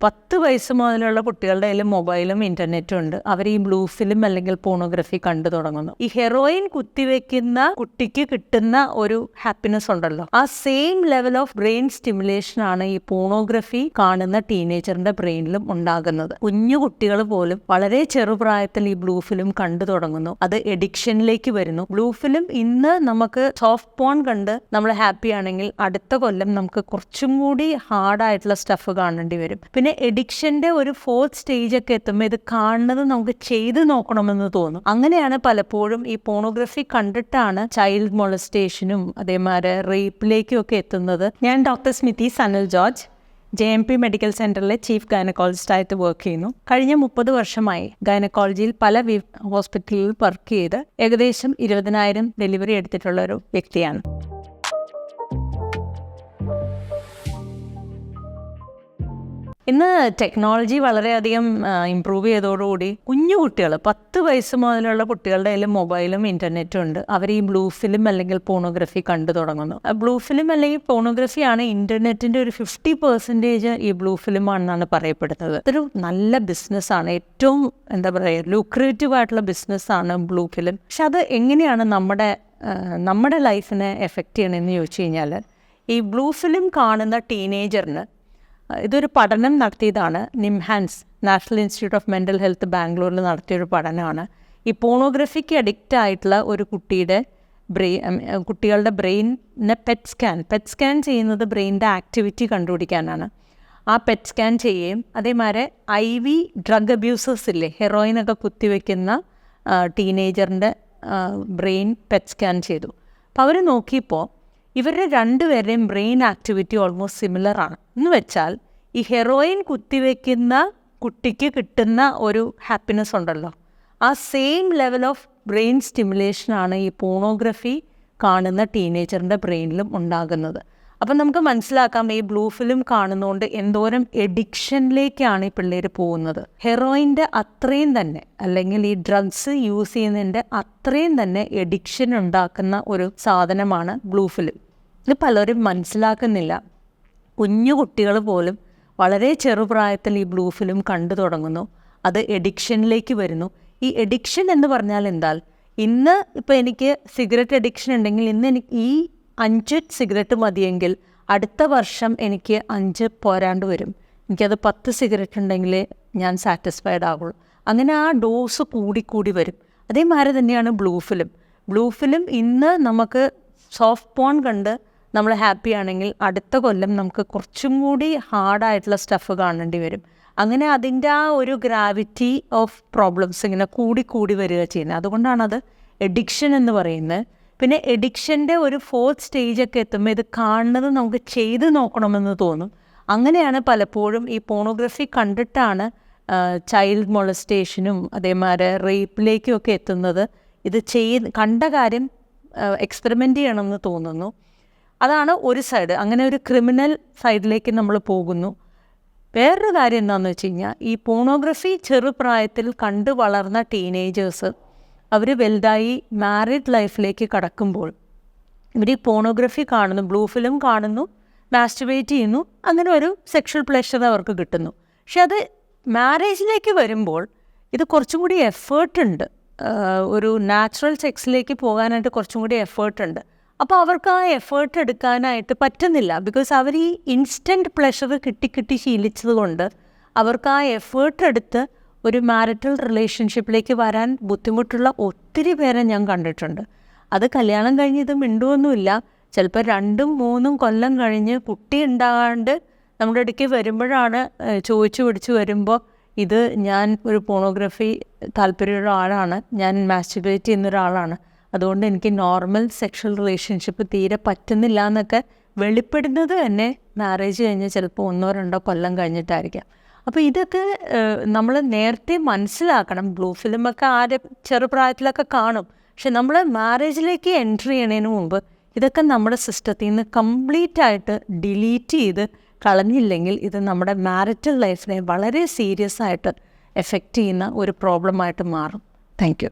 10 വയസ്സ് മുതലുള്ള കുട്ടികളുടെ കയ്യിൽ മൊബൈലും ഇൻ്റർനെറ്റും ഉണ്ട്. അവർ ഈ ബ്ലൂ ഫിലിം അല്ലെങ്കിൽ പോണോഗ്രഫി കണ്ടു തുടങ്ങുന്നു. ഈ ഹെറോയിൻ കുത്തിവെക്കുന്ന കുട്ടിക്ക് കിട്ടുന്ന ഒരു ഹാപ്പിനെസ് ഉണ്ടല്ലോ, ആ same level of brain stimulation ആണ് ഈ പോണോഗ്രഫി കാണുന്ന ടീനേജറിന്റെ ബ്രെയിനിലും ഉണ്ടാകുന്നത്. കുഞ്ഞു കുട്ടികൾ പോലും വളരെ ചെറുപ്രായത്തിൽ ഈ ബ്ലൂ ഫിലിം കണ്ടു തുടങ്ങുന്നു. അത് എഡിക്ഷനിലേക്ക് വരുന്നു. ബ്ലൂ ഫിലിം ഇന്ന് നമുക്ക് സോഫ്റ്റ് പോൺ കണ്ട് നമ്മൾ ഹാപ്പി ആണെങ്കിൽ അടുത്ത കൊല്ലം നമുക്ക് കുറച്ചും കൂടി ഹാർഡായിട്ടുള്ള സ്റ്റഫ് കാണേണ്ടി വരും. പിന്നെ എഡിക്ഷന്റെ ഒരു 4th സ്റ്റേജ് ഒക്കെ എത്തുമ്പോൾ ഇത് കാണുന്നത് നമുക്ക് ചെയ്ത് നോക്കണമെന്ന് തോന്നും. അങ്ങനെയാണ് പലപ്പോഴും ഈ പോണോഗ്രഫി കണ്ടിട്ടാണ് ചൈൽഡ് മൊളസ്റ്റേഷനും അതേമാതിരി റേപ്പിലേക്കും ഒക്കെ എത്തുന്നത്. ഞാൻ ഡോക്ടർ സ്മിതി സനൽ ജോർജ്, JMP മെഡിക്കൽ സെന്ററിലെ ചീഫ് ഗൈനക്കോളജിസ്റ്റായിട്ട് വർക്ക് ചെയ്യുന്നു. കഴിഞ്ഞ 30 വർഷമായി ഗൈനക്കോളജിയിൽ പല ഹോസ്പിറ്റലിൽ വർക്ക് ചെയ്ത് ഏകദേശം 20,000 ഡെലിവറി എടുത്തിട്ടുള്ള ഒരു വ്യക്തിയാണ്. ഇന്ന് ടെക്നോളജി വളരെയധികം ഇമ്പ്രൂവ് ചെയ്തതോടുകൂടി കുഞ്ഞു കുട്ടികൾ 10 വയസ്സ് മുതലുള്ള കുട്ടികളുടെ കയ്യിൽ മൊബൈലും ഇൻ്റർനെറ്റും ഉണ്ട്. അവർ ഈ ബ്ലൂ ഫിലിം അല്ലെങ്കിൽ പോണോഗ്രഫി കണ്ടു തുടങ്ങുന്നു. ബ്ലൂ ഫിലിം അല്ലെങ്കിൽ പോണോഗ്രഫിയാണ് ഇൻ്റർനെറ്റിൻ്റെ ഒരു 50% ഈ ബ്ലൂ ഫിലിം ആണെന്നാണ് പറയപ്പെടുന്നത്. ഇതൊരു നല്ല ബിസിനസ്സാണ്, ഏറ്റവും എന്താ പറയുക ലൂക്രേറ്റീവ് ആയിട്ടുള്ള ബിസിനസ്സാണ് ബ്ലൂ ഫിലിം. പക്ഷെ അത് എങ്ങനെയാണ് നമ്മുടെ ലൈഫിനെ എഫക്റ്റ് ചെയ്യണമെന്ന് ചോദിച്ചു കഴിഞ്ഞാൽ, ഈ ബ്ലൂ ഫിലിം കാണുന്ന ടീനേജറിന് ഇതൊരു പഠനം നടത്തിയതാണ്. NIMHANS national institute of mental health ബാംഗ്ലൂരിൽ നടത്തിയൊരു പഠനമാണ്. ഈ പോണോഗ്രഫിക്ക് അഡിക്റ്റ് ആയിട്ടുള്ള ഒരു കുട്ടികളുടെ ബ്രെയിനിനെ പെറ്റ് സ്കാൻ ചെയ്യുന്നത് ബ്രെയിനിൻ്റെ ആക്ടിവിറ്റി കണ്ടുപിടിക്കാനാണ്. ആ പെറ്റ് സ്കാൻ ചെയ്യുകയും അതേമാതിരി IV ഡ്രഗ് അബ്യൂസേഴ്സ് ഇല്ലേ, ഹെറോയിനൊക്കെ കുത്തിവെക്കുന്ന ടീനേജറിൻ്റെ ബ്രെയിൻ പെറ്റ് സ്കാൻ ചെയ്തു. അപ്പോൾ അവർ നോക്കിയപ്പോൾ ഇവരുടെ രണ്ടുപേരുടെയും ബ്രെയിൻ ആക്ടിവിറ്റി ഓൾമോസ്റ്റ് സിമിലർ ആണ്. എന്ന് വെച്ചാൽ ഈ ഹെറോയിൻ കുത്തിവെക്കുന്ന കുട്ടിക്ക് കിട്ടുന്ന ഒരു ഹാപ്പിനെസ് ഉണ്ടല്ലോ, ആ സെയിം ലെവൽ ഓഫ് ബ്രെയിൻ സ്റ്റിമുലേഷനാണ് ഈ പോണോഗ്രഫി കാണുന്ന ടീനേജറിൻ്റെ ബ്രെയിനിലും ഉണ്ടാകുന്നത്. അപ്പം നമുക്ക് മനസ്സിലാക്കാം ഈ ബ്ലൂ ഫിലിം കാണുന്നതുകൊണ്ട് എന്തോരം എഡിക്ഷനിലേക്കാണ് ഈ പിള്ളേർ പോകുന്നത്. ഹെറോയിൻ്റെ അത്രയും തന്നെ അല്ലെങ്കിൽ ഈ ഡ്രഗ്സ് യൂസ് ചെയ്യുന്നതിൻ്റെ അത്രയും തന്നെ എഡിക്ഷൻ ഉണ്ടാക്കുന്ന ഒരു സാധനമാണ് ബ്ലൂ ഫിലിം. ഇത് പലരും മനസ്സിലാക്കുന്നില്ല. കുഞ്ഞു കുട്ടികൾ പോലും വളരെ ചെറുപ്രായത്തിൽ ഈ ബ്ലൂ ഫിലിം കണ്ടു തുടങ്ങുന്നു. അത് എഡിക്ഷനിലേക്ക് വരുന്നു. ഈ എഡിക്ഷൻ എന്ന് പറഞ്ഞാൽ എന്താൽ, ഇന്ന് ഇപ്പോൾ എനിക്ക് സിഗരറ്റ് എഡിക്ഷൻ ഉണ്ടെങ്കിൽ ഇന്ന് എനിക്ക് ഈ 5 സിഗരറ്റ് മതിയെങ്കിൽ അടുത്ത വർഷം എനിക്ക് 5 പോരാണ്ട് വരും. എനിക്കത് 10 സിഗരറ്റ് ഉണ്ടെങ്കിൽ ഞാൻ സാറ്റിസ്ഫൈഡ് ആകുള്ളൂ. അങ്ങനെ ആ ഡോസ് കൂടി വരും. അതേമാതിരി തന്നെയാണ് ബ്ലൂ ഫിലിം. ബ്ലൂ ഫിലിം ഇന്ന് നമുക്ക് സോഫ്റ്റ് പോൺ കണ്ട് നമ്മൾ ഹാപ്പി ആണെങ്കിൽ അടുത്ത കൊല്ലം നമുക്ക് കുറച്ചും കൂടി ഹാർഡായിട്ടുള്ള സ്റ്റഫ് കാണേണ്ടി വരും. അങ്ങനെ അതിൻ്റെ ആ ഒരു ഗ്രാവിറ്റി ഓഫ് പ്രോബ്ലംസ് ഇങ്ങനെ കൂടി വരിക ചെയ്യുന്നത്. അതുകൊണ്ടാണത് എഡിക്ഷൻ എന്ന് പറയുന്നത്. പിന്നെ എഡിക്ഷൻ്റെ ഒരു 4th സ്റ്റേജ് ഒക്കെ എത്തുമ്പോൾ ഇത് കാണുന്നത് നമുക്ക് ചെയ്ത് നോക്കണമെന്ന് തോന്നും. അങ്ങനെയാണ് പലപ്പോഴും ഈ പോണോഗ്രഫി കണ്ടിട്ടാണ് ചൈൽഡ് മൊളസ്റ്റേഷനും അതേമാതിരി റേപ്പിലേക്കും ഒക്കെ എത്തുന്നത്. ഇത് കണ്ട കാര്യം എക്സ്പെരിമെൻ്റ് ചെയ്യണമെന്ന് തോന്നുന്നു. അതാണ് ഒരു സൈഡ്. അങ്ങനെ ഒരു ക്രിമിനൽ സൈഡിലേക്ക് നമ്മൾ പോകുന്നു. വേറൊരു കാര്യം എന്താണെന്ന് വെച്ച് കഴിഞ്ഞാൽ, ഈ പോണോഗ്രഫി ചെറുപ്രായത്തിൽ കണ്ടു വളർന്ന ടീനേജേഴ്സ് അവർ വലുതായി മാരീഡ് ലൈഫിലേക്ക് കടക്കുമ്പോൾ ഇവർ ഈ പോണോഗ്രഫി കാണുന്നു, ബ്ലൂ ഫിലിം കാണുന്നു, മാസ്റ്റുബേറ്റ് ചെയ്യുന്നു, അങ്ങനെ ഒരു സെക്ഷൽ പ്ലഷർ അവർക്ക് കിട്ടുന്നു. പക്ഷെ അത് മാരേജിലേക്ക് വരുമ്പോൾ ഇത് കുറച്ചും കൂടി എഫേർട്ടുണ്ട്. ഒരു നാച്ചുറൽ സെക്സിലേക്ക് പോകാനായിട്ട് കുറച്ചും കൂടി എഫേർട്ടുണ്ട്. അപ്പോൾ അവർക്ക് ആ എഫേർട്ട് എടുക്കാനായിട്ട് പറ്റുന്നില്ല. ബിക്കോസ് അവർ ഈ ഇൻസ്റ്റൻറ്റ് പ്ലഷർ കിട്ടി ശീലിച്ചത് കൊണ്ട് അവർക്ക് ആ എഫേർട്ട് എടുത്ത് ഒരു മാരിറ്റൽ റിലേഷൻഷിപ്പിലേക്ക് വരാൻ ബുദ്ധിമുട്ടുള്ള ഒത്തിരി പേരെ ഞാൻ കണ്ടിട്ടുണ്ട്. അത് കല്യാണം കഴിഞ്ഞ് ഇത് മിണ്ടുമൊന്നുമില്ല. ചിലപ്പോൾ 2-3 കൊല്ലം കഴിഞ്ഞ് കുട്ടി ഉണ്ടാകാണ്ട് നമ്മുടെ ഇടയ്ക്ക് വരുമ്പോഴാണ് ചോദിച്ചു പിടിച്ച് വരുമ്പോൾ ഇത് ഞാൻ ഒരു പോണോഗ്രഫി താല്പര്യമുള്ള ആളാണ്, ഞാൻ മാസ്റ്റുബേറ്റ് ചെയ്യുന്ന ഒരാളാണ്, അതുകൊണ്ട് എനിക്ക് നോർമൽ സെക്ഷൽ റിലേഷൻഷിപ്പ് തീരെ പറ്റുന്നില്ല എന്നൊക്കെ വെളിപ്പെടുന്നത് തന്നെ മാരേജ് കഴിഞ്ഞ് ചിലപ്പോൾ 1-2 കൊല്ലം കഴിഞ്ഞിട്ടായിരിക്കാം. അപ്പോൾ ഇതൊക്കെ നമ്മൾ നേരത്തെ മനസ്സിലാക്കണം. ബ്ലൂ ഫിലിമൊക്കെ ചെറുപ്രായത്തിലൊക്കെ കാണും. പക്ഷെ നമ്മൾ മാരേജിലേക്ക് എൻട്രി ചെയ്യണതിന് മുമ്പ് ഇതൊക്കെ നമ്മുടെ സിസ്റ്റത്തിൽ നിന്ന് കംപ്ലീറ്റ് ആയിട്ട് ഡിലീറ്റ് ചെയ്ത് കളഞ്ഞില്ലെങ്കിൽ ഇത് നമ്മുടെ മാരിറ്റൽ ലൈഫിനെ വളരെ സീരിയസ് ആയിട്ട് എഫക്റ്റ് ചെയ്യുന്ന ഒരു പ്രോബ്ലമായിട്ട് മാറും. Thank you.